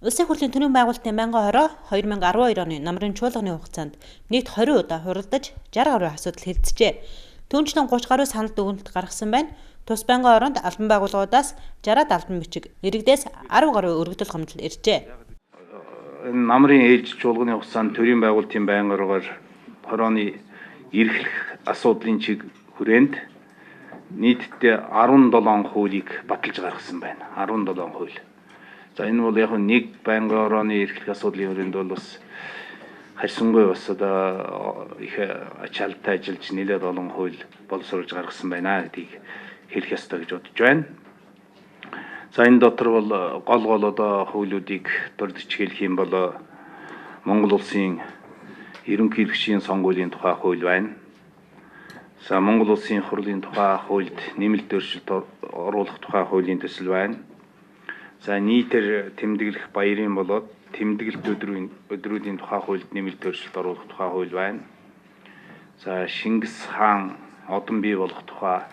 Улсын хурлын төрийн байгуулалтын байнгын хороо 2012 оны намрын чуулганы хугацаанд нийт 20 удаа хуралдаж 60 гаруй асуудал хэлэлцжээ. Түүнчлэн 30 гаруй санал дүгнэлт гаргасан байна. Тус байнгын хороонд албан байгууллагуудаас 60-аад албан бичиг, иргэдээс 10 гаруй өргөдөл гомдол иржээ. Энэ намрын ээлж чуулганы хугацаанд төрийн байгуулалтын байнгын хорогоор хорооны эрхлэх асуудлын чиг хүрээнд нийтдээ 17 хуулийг баталж гаргасан байна. 17 хууль. За энэ бол яг нэг байнгын хорооны эрхлэх асуудлын хүрээнд бол бас харьцангуй бас одоо их ачаалттай ажиллаж нэлээд олон хууль боловсруулж гаргасан байна гэдгийг хэлэх ёстой гэж бодож байна. За энэ дотор бол гол одоо хуулиудыг дурдж хэлэх юм бол Монгол улсын ерөнхий хэрэгчийн сонгуулийн тухай хууль байна. За Монгол улсын хурлын тухай хуульд нэмэлт өөрчлөлт оруулах тухай хуулийн төсөл байна. За нийтээр тэмдэглэх баярын болоод тэмдэглэлт өдрүүдийн тухай хуульд нэмэлт өөрчлөлт оруулах тухай хууль байна. За Шингис хаан одон бий болох тухай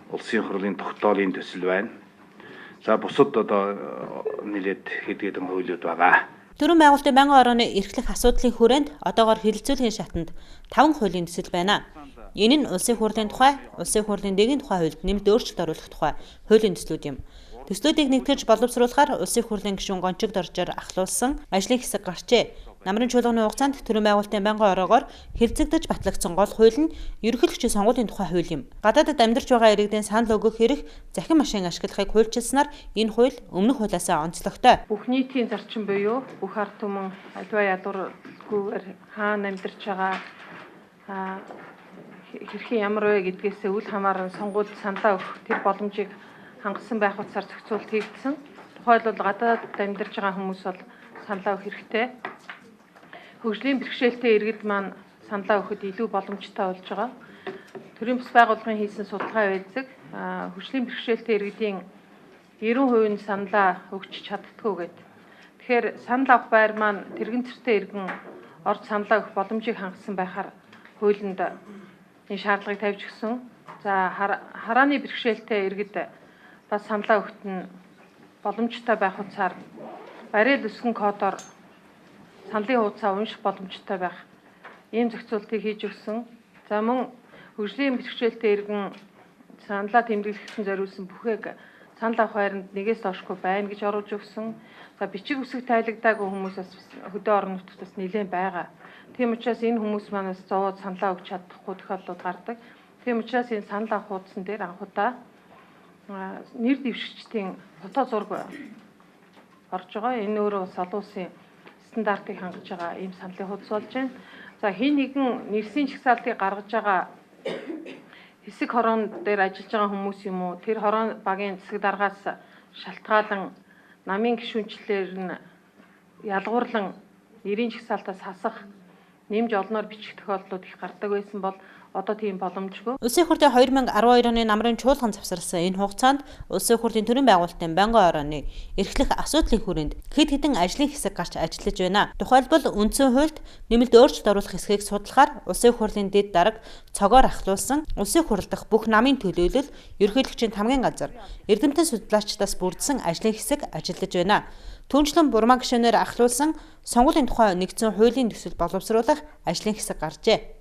улсын хурлын тогтоолын төсөл байна. За бусад одоо нэлээд хэдэн хуулиуд байгаа. Төрийн байгуулалтын байнгын хорооны эрхлэх асуудлын хүрээнд одоогоор хэлэлцүүлгийн шатанд 5 хуулийн төсөл байна. Энэ нь улсын хурлын тухай, улсын хурлын дэгийн тухай хуульд нэмэлт өөрчлөлт оруулах тухай хуулийн төслүүд юм. Төслүүдийг нэгтгэж боловсруулахаар улсын хурлын гишүүн Гончиг Доржоор ахлуулсан ажлын хэсэг гарчээ. Намрын чуулганы хугацаанд төрийн байгуулалтын байнгын ороогоор хэрэгцэгдэж батлагдсан гол хууль нь ерөнхийлөгчийн сонгуулийн тухай хууль юм. Гадаадд амьдарч байгаа иргэдийн санал өгөх эрх, захин машин ашиглахыг хуульчилснаар энэ хууль өмнөх хуулиас онцлогтой. Бүх нийтийн зарчим буюу бүх ард түмэн аливаа ядуургүйгээр хаана амьдарч байгаа хэрхэн ямар вэ гэдгээс үл хамааран сонгуульд саналаа өгөх тэр боломжийг хангасан байх утсаар зохицуулт хийгдсэн. Тухайлбал гадаадд амьдарч байгаа хүмүүс бол саналаа өгөх хэрэгтэй. Хөгжлийн бэрхшээлтэй иргэд маань саналаа өгөхөд илүү боломжтой болж байгаа. Төрийн бас байгууллагын хийсэн судалгаа байлзаг хөгжлийн бэрхшээлтэй иргэдийн 90% нь саналаа өгч чаддаггүй гэдэг. Тэгэхээр санал авах байр маань тэрэгэн цэртэй иргэн орж саналаа өгөх боломжийг хангасан байхаар хуулинд энэ шаардлагыг тавьж өгсөн. За харааны бэрхшээлтэй иргэд бас саналаа өгөхт нь боломжтой байх утсаар барил өсгөн кодоор саналын хуудасаа унших боломжтой байх ийм зохицуултыг хийж өгсөн. За мөн хөгжлийн бэрхшээлтэй иргэн саналаа тэмдэглэхэд зориулсан бүхээг санал авах байранд нэгээс доошгүй байна гэж оруулж өгсөн. За бичиг үсэг тайлагдаагүй хүмүүс бас хөдөө орон нутгад бас нэлээд байгаа. Тийм учраас энэ хүмүүс манаас зовоод саналаа өгч чадахгүй тохиолдлууд гардаг. Тийм учраас энэ санал авах хуудсан дээр анхудаа нэр дэвшигчдийн фото зураг орж байгаа. Энэ өөрөө бас олон улсын стандартыг хангаж байгаа ийм саналын хуудас болж байна. За хин нэгэн нэрсийн чагсаалтыг гаргаж байгаа хэсэг хорон дээр ажиллаж байгаа хүмүүс юм уу? Тэр хорон багийн засаг даргаас шалтгаалan намын гишүүнчлэлээр нь ялгуурлан нэрийн чагсаалтаас хасах нэмж олноор бичих тохиолдлууд их гардаг байсан бол одоо тийм боломжгүй. Улсын хурлын 2012 оны намрын чуулган завсарсан энэ хугацаанд улсын хурлын төрийн байгуулалтын байнгын хорооны эрхлэх асуудлын хүрээнд хэд хэдэн ажлын хэсэг гарч ажиллаж байна. Тухайлбал үндсэн хуульд нэмэлт өөрчлөлт оруулах хэсгийг судлахаар улсын хурлын дэд дарга цогоор ахлуулсан улсын хурал дахь бүх намын төлөөлөл ерөнхийлөгчийн хамгийн газар эрдэмтэн судлаачдаас бүрдсэн ажлын хэсэг ажиллаж байна. Түүнчлэн бурмаа гишүүнээр ахлуулсан сонгуулийн тухай нэгдсэн хуулийн төсөл боловсруулах ажлын хэсэг гарчээ.